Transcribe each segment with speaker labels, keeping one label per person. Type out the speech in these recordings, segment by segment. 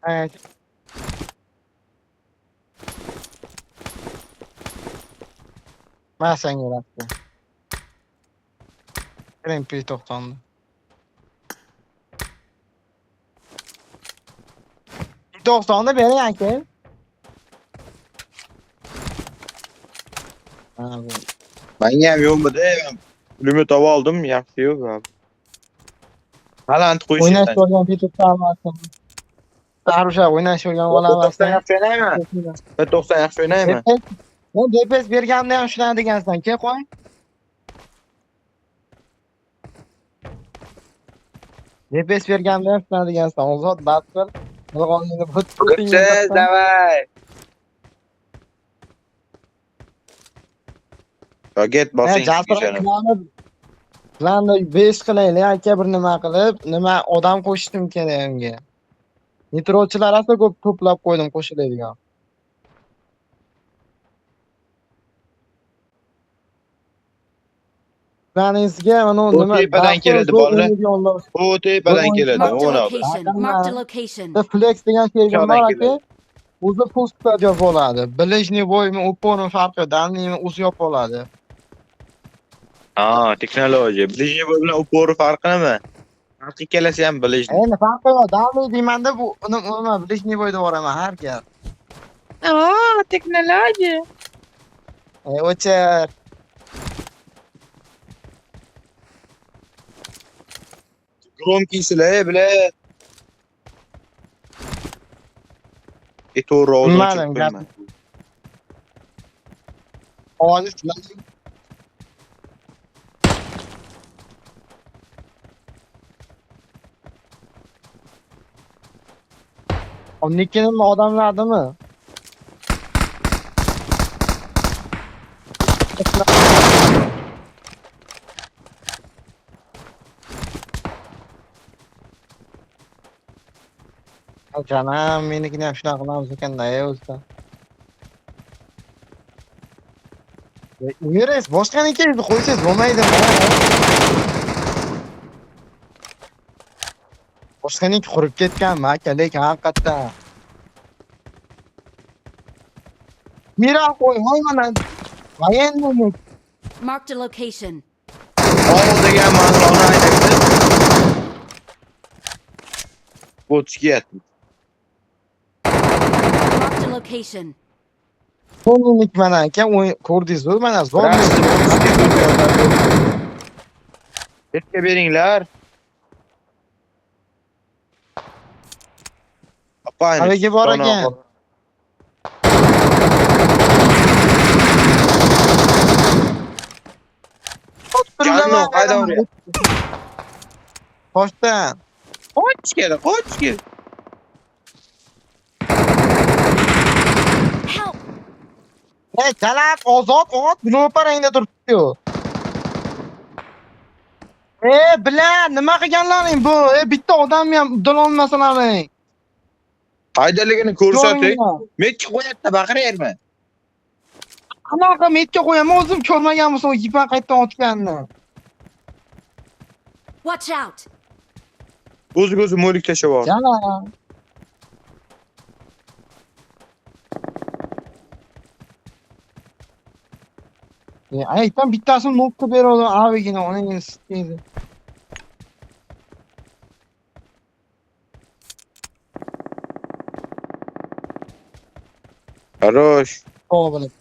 Speaker 1: Evet. Ben sen yarattın. MP90'dı. MP90'da beri yanki. Abi.
Speaker 2: Ben ham yo'qmidi. Pulimi topib oldim, yaxshi yo'q abi. Baland
Speaker 1: Oynash
Speaker 2: qo'yishyapsan.
Speaker 1: ko'rgan MP90 Tarusha oynash ko'rgan
Speaker 2: P90
Speaker 1: olamasdan.
Speaker 2: yaxshi o'ynaymi? P90 yaxshi o'ynaymi?
Speaker 1: DPS sen DPS berganda ham shunday degansan. Ke qo'y. DPS berganda ham shunday degansan. Ozod batqil. Qilganingni putingga
Speaker 2: Siz
Speaker 1: taqqan.
Speaker 2: davay. Roket bosing
Speaker 1: Jasur
Speaker 2: ishonib.
Speaker 1: planni 5 qilaylik aka, bir nima qilib, nima odam qo'shishim kerak unga. Nitrochilar asa ko'p to'plab qo'ydim qo'shiladigan. Planingizga mana
Speaker 2: U
Speaker 1: nima
Speaker 2: tepadan keladi bolalar. U tepadan keladi,
Speaker 3: Marked a
Speaker 2: o'na.
Speaker 3: location. Marked a location.
Speaker 1: Flex degan kelgan
Speaker 2: Aşağıdan
Speaker 1: bor aka.
Speaker 2: keladi.
Speaker 1: O'zi pustkaja bo'ladi. Ближний boymi, upormi farqi yo'q. Dальныйmi o'zi yo'q bo'ladi.
Speaker 2: Ha, texnologiya. Ближний boy bilan upori farqi nima? Farqi ikkalasi ham ближний.
Speaker 1: Endi farqi yo'q. Dальный deymanda bu nima ближний boy deb yuboraman har gal.
Speaker 2: Texnologiya.
Speaker 1: O'char.
Speaker 2: Громкийсizlar, bilet. To'g'ri ovozini
Speaker 1: Bilmadim,
Speaker 2: o'chirib qo'yma.
Speaker 1: Ovozi shular. Onnikini odamlardimi? Canım, menikini ham shunaqa qilamiz ekanda, o'zida. Uyeriz, boshqaniki qo'ysangiz bo'lmaydimi? Boshqaniki qurib ketganmi aka, lekin haqiqatdan. Mira qo'y, voy mana. Voyenniy.
Speaker 3: Marked a location.
Speaker 2: Ol degan ma'noni aytibdi. O'tishga
Speaker 3: Marked a location.
Speaker 1: Zo'rlik mana aka, ko'rdingiz-ku, mana zo'rlik.
Speaker 2: Yerga beringlar. Apayni.
Speaker 1: Havaga bor ekan.
Speaker 2: Janno, qayda uryapti?
Speaker 1: Toshdan.
Speaker 2: Qoch keldi, qoch keldi.
Speaker 3: Help!
Speaker 1: Talat, ozod, ot, ro'parangda turibdi-yu. Bilan nima qilganlaring bu? Bitta odamni ham udololmasalaring.
Speaker 2: Qaydaligini ko'rsating. Mekki qo'yapti, baqirayapmi?
Speaker 1: Qanaqa metga qo'yaman, o'zim ko'rmaganman u yipan qaytdan otganini.
Speaker 3: Watch out!
Speaker 2: O'zi mo'lik tashlab yubordi.
Speaker 1: Jana. Aytam bittasini nokta beradi, avigina uning isteydi.
Speaker 2: Хорош.
Speaker 1: O'g'lim.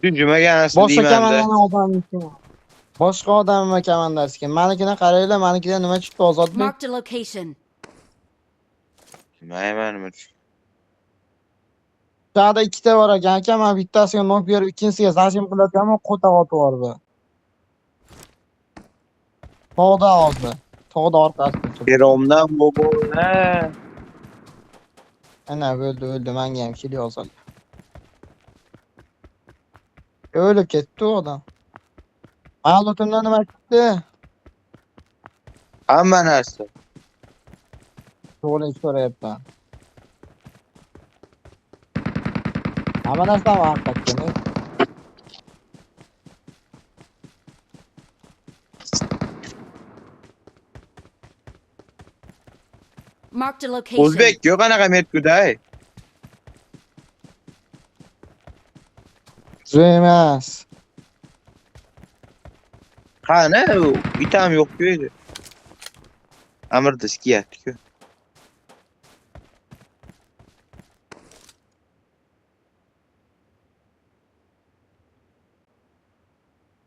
Speaker 2: Tushunmagansiz
Speaker 1: Boshqa
Speaker 2: deyman-da.
Speaker 1: kamandan odamniki. Boshqa odammi kamandasiga. Manikini qaranglar, manikida nima chiqdi ozodbek?
Speaker 3: Marked a location.
Speaker 2: Maymanmi?
Speaker 1: Shuyoqda ikkita bor ekan, aka, men bittasiga nok berib, ikkinchisiga zajim qilayotganman, qo'ta otib yubordi. Tog'da hozir. Tog'da orqasida turibdi.
Speaker 2: Beromdan bo'g'ona.
Speaker 1: Ana o'ldi, menga ham keli yozildi. O'lib ketdi u odam. Ma'lumatimdan nima chiqdi?
Speaker 2: Hamma narsa.
Speaker 1: To'g'ri so'rayapman. Hamma narsa haqiqatdan.
Speaker 3: Marked a location.
Speaker 2: O'zbek yo'q anaqa metkuday.
Speaker 1: Zo'r emas.
Speaker 2: Qani, itam yo'q-ku edi. Amirda ishkiyapti-ku.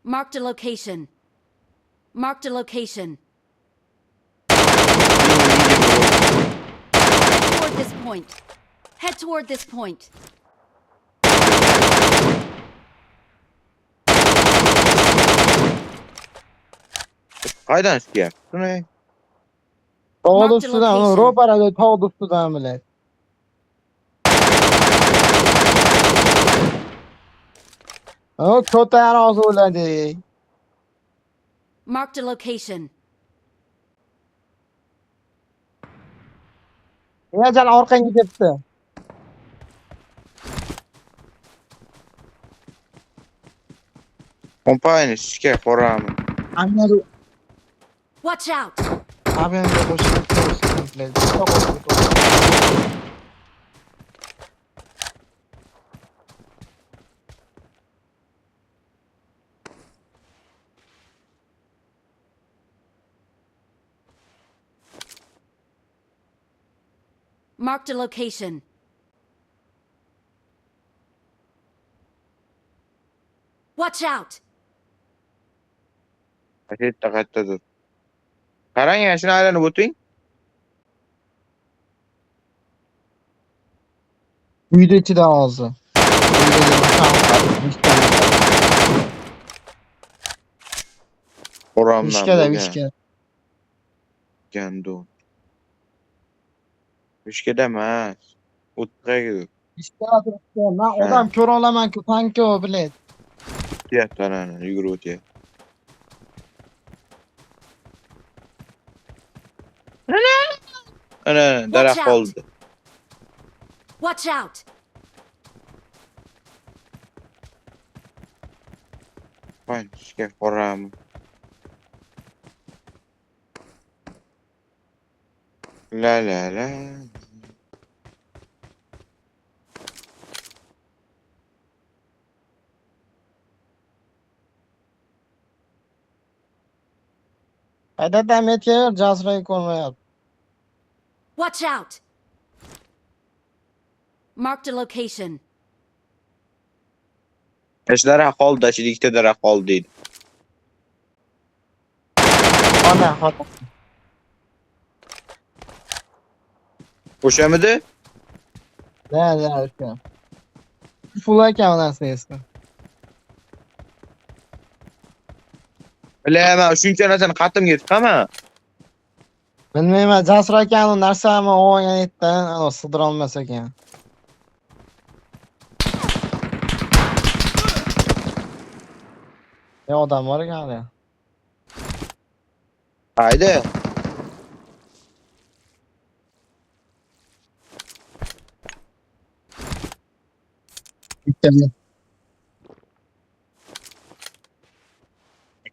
Speaker 3: Marked a location. Marked a location. Toward this point. Head toward this point.
Speaker 2: Qaydan ishkiyapti? Shuni
Speaker 1: Tog'da
Speaker 3: Marked a
Speaker 1: ustidan,
Speaker 3: location.
Speaker 1: ro'parada tog'da ustidan biladi. O, ko'tar hozir o'ladi.
Speaker 3: Marked a location.
Speaker 1: Niyajal orqangga ketdi.
Speaker 2: kompaniyani ishga qo'raman.
Speaker 1: Amir
Speaker 3: Watch out!
Speaker 1: Abimga qo'shilib ko'rishdi.
Speaker 3: Marked a location. Watch out!
Speaker 2: Qayerda qayerdadir. Qarang, shuni aylanib o'ting.
Speaker 1: Uyda ichida hozir.
Speaker 2: Qo'ramdan
Speaker 1: Ishkada,
Speaker 2: bo'lgan.
Speaker 1: ishka.
Speaker 2: Gando. Ishkada emas. O'tqaga
Speaker 1: Ishkada turibdi. Men odam ko'ra olaman-ku, tankku, biladi.
Speaker 2: o'tyapti ana, yugurib o'tyapti. Ana, daraxt
Speaker 3: out.
Speaker 2: qoldi.
Speaker 3: Watch out!
Speaker 2: Qo'y, ishga qo'raman. La la la.
Speaker 1: Qayerda metga jasray ko'rmayapti.
Speaker 3: Watch out! Marked a location.
Speaker 2: Daraxt qoldi, ichida daraxt qoldi deydi.
Speaker 1: Ana, xotin.
Speaker 2: O'shamidi?
Speaker 1: Da, o'sha. Full ekan narsa esa.
Speaker 2: Bilaman, shuncha narsani qatimga tiqaman.
Speaker 1: Bilmayman, Jasur akani narsami olgan edi, ana sig'dira olmas ekan. Odam bor ekan hali.
Speaker 2: Haydi.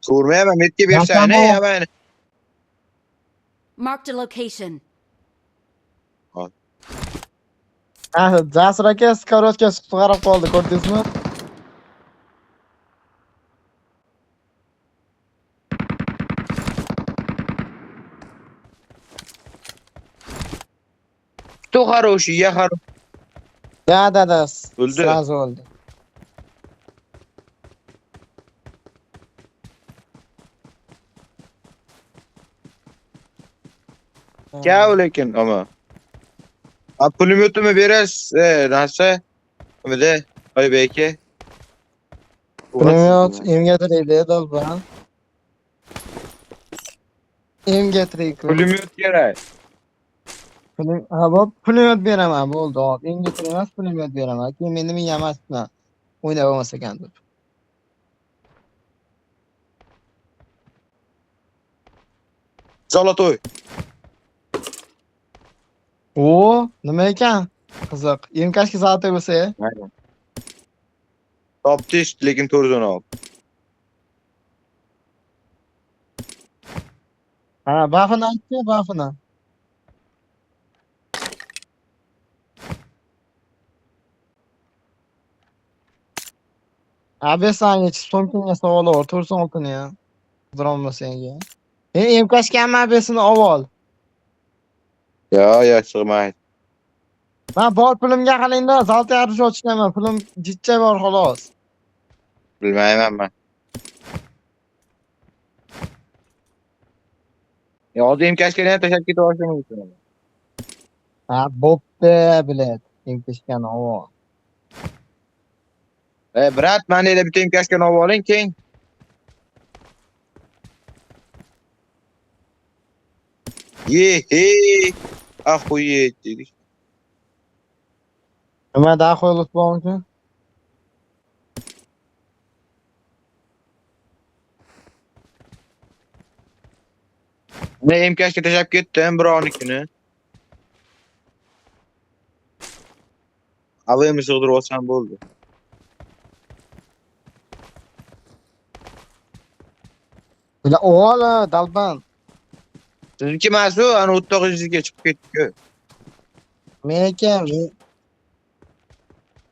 Speaker 2: Ko'rmayman, metga bersayni, ya men.
Speaker 3: Marked a location.
Speaker 1: Jasur aka skorotka qarab qoldi, ko'rdingizmi?
Speaker 2: Кто хороший, я хороший.
Speaker 1: Да.
Speaker 2: Öldü.
Speaker 1: Sразу öldü.
Speaker 2: Gel lekin ama. A pulemyotumu biraz nasıl? Bir de ay belki.
Speaker 1: Pulemyot im getireydi dalban. Im getireydi.
Speaker 2: Pulemyot gerek.
Speaker 1: Ha bu pulemyot beraman bo'ldi. Hop, im getirmas pulemyot beraman. Keyin meni men yamasman. O'ynab olmasa ekan deb.
Speaker 2: Zolotoy.
Speaker 1: O, nima ekan? Qiziq. Imkashki zalatoy bo'lsa,
Speaker 2: Aynen. Top test lekin to'rzon ol.
Speaker 1: ha, bafini aytdi, bafini. Abi sanga so'mkinga savol bor, tursin oltini ya. Drama senga. Emkashgan abesini avol.
Speaker 2: Yo, sig'maydi.
Speaker 1: Ben bor pulimga qarangda, zalta yarış ochganman. Pulim jichcha bor xolos.
Speaker 2: Bilmayman men. Hozir emkashgani ham tashlab ketib olishim mumkin.
Speaker 1: Ha, bo'pti, bilet. Emkashgan avol.
Speaker 2: Brat, meni bitta emkashgani olib oling, keyin. He. Ахуеть dedik.
Speaker 1: Nima daha qo'yilib bo'lmoqchi?
Speaker 2: Men emkashga tashlab ketdim birovnikini. Avayimni sig'dirib olsam bo'ldi.
Speaker 1: Bila ola, dalban.
Speaker 2: Sizniki emas-ku, ana o'rtog'ingizga chiqib ketdi-ku.
Speaker 1: Meniki.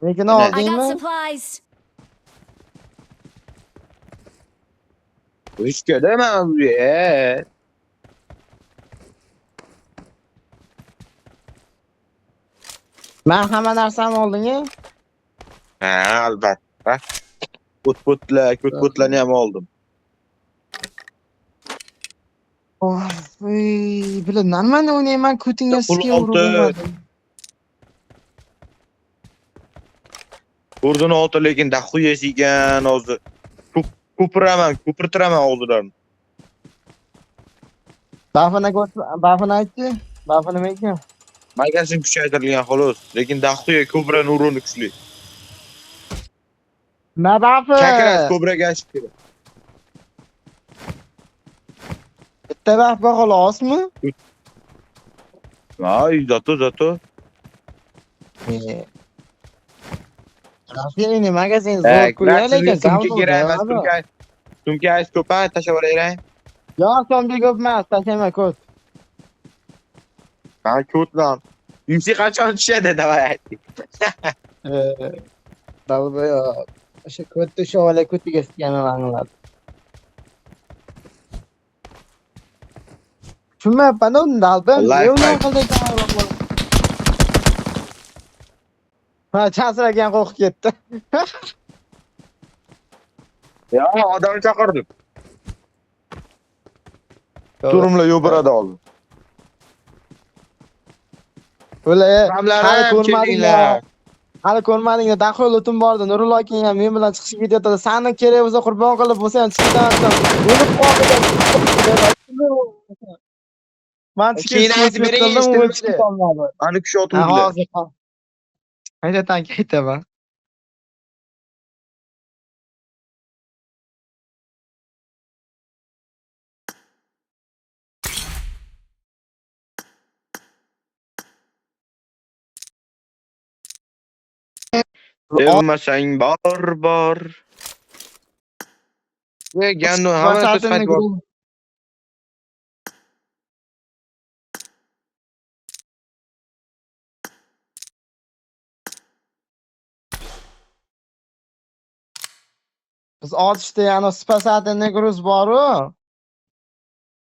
Speaker 1: Menikini
Speaker 3: I got
Speaker 1: oldingmi?
Speaker 3: supplies.
Speaker 2: Hech kelma bu yer.
Speaker 1: Men hamma narsani olding-a?
Speaker 2: Ha, albatta. Ko'tlarni ham oldim.
Speaker 1: Oy, bila nimani o'ynayman, ko'tingga
Speaker 2: Pul
Speaker 1: sizga
Speaker 2: oldi.
Speaker 1: urib.
Speaker 2: O'rdan olti lekin daxuya yegan hozir. Ko'pirtiraman oldilarini.
Speaker 1: Bafini aytchi. Bafi nima ekan?
Speaker 2: Magazin kuchaytirilgan xolos, lekin daxuya ko'pran uruni kuchli.
Speaker 1: Nima bafi?
Speaker 2: Chakras ko'braga ashib keladi.
Speaker 1: Bitta bafi xolosmi?
Speaker 2: Ay, zato.
Speaker 1: Rafini magazin zo'r ko'rgan lekin
Speaker 2: sumka kerak emas, sumka ko'pa tashlab yuboray.
Speaker 1: Yo'q, so'mga ko'p emas, tashlayman ko'p.
Speaker 2: Ha, ko'tlan. Yumsi qachon tushadi, davay.
Speaker 1: Dalba yo'q. O'sha ko'tni shovala ko'tiga sitganini angladi. Tushunmayapman, dalba.
Speaker 2: Wallahi
Speaker 1: Nima qildi ekan? Ha, chasragan qo'rqib ketdi.
Speaker 2: Ya, odam chaqirdim. Turumla yo'brada oldim.
Speaker 1: O'la,
Speaker 2: Hamlarim
Speaker 1: ko'rmadinglar. Hali ko'rmadinglar, daxil o'tim bordi. Nurullo aka ham men bilan chiqishga ketyapti. Sani kerak bo'lsa qurbon qilib bo'lsa ham chiqishdan o'lib qoldi. Men
Speaker 2: Keyin aytib bering, eshitdim.
Speaker 1: olmadi.
Speaker 2: Ani kishi otuvdilar.
Speaker 1: Hozir aytaman.
Speaker 2: Sevmasang bor. Gando hammasi qaytib bor.
Speaker 1: Biz otishda yana spasatini gruz bor-ku.